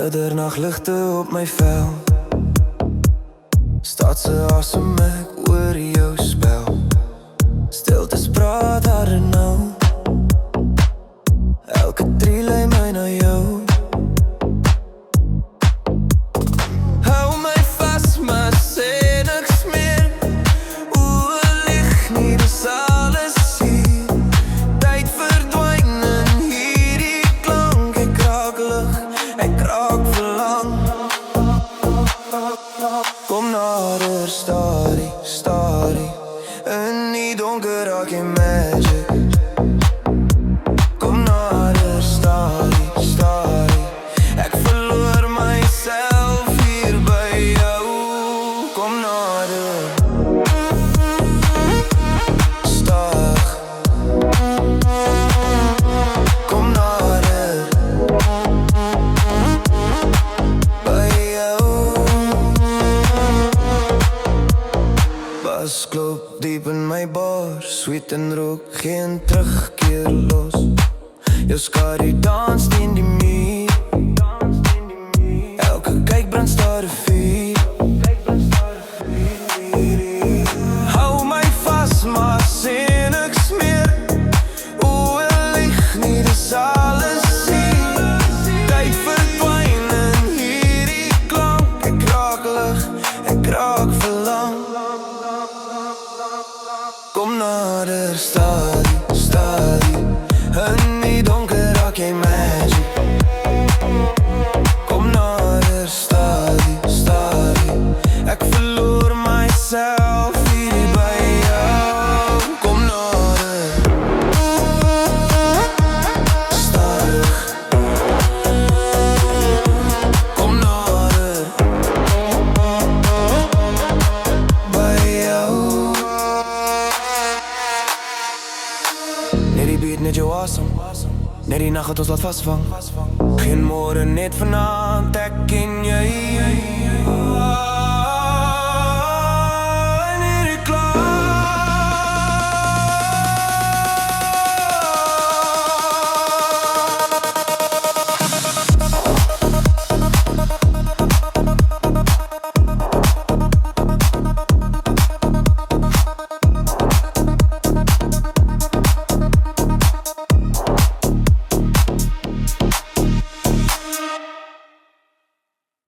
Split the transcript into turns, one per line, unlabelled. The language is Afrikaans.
Middernagligte op my vel. Stadse asem, ek hoor jou spel. Stiltes praat harder nou. Elke tree lei my na jou. Hou my vas, maar sê niks meer. Oe, lig nie, dis alles hier. Tyd verdwyn in hierdie klank. Ek raak lig, ek raak verlang. Kom nader, stadie, stadie. In die donker raak jy magic. Kom nader, stadie, stadie. Ek verloor myself hier by jou. Kom nader. Stadig. Kom nader. By jou. Bas klop diep in my bar. Sweet en rook, geen terugkeer los. Jou skadu dans teen die muur. Elke kyk brand staar 'n vuur. Hou my vas, maar sê niks meer. O, lig nie, dis alles hier. Tyd verdwyn in hierdie klank. Ek raak lig, ek raak verlang. Kom nader, stadie, stadie. In die donker raak jy magic. Kom nader, stadie, stadie. Ek verloor myself hier by jou. Kom nader. Stadig. Kom nader. By jou. Net die beat, net jou asem. Net die nacht het ons laat vastvang. Geen môre, net vanaand, ek en jy.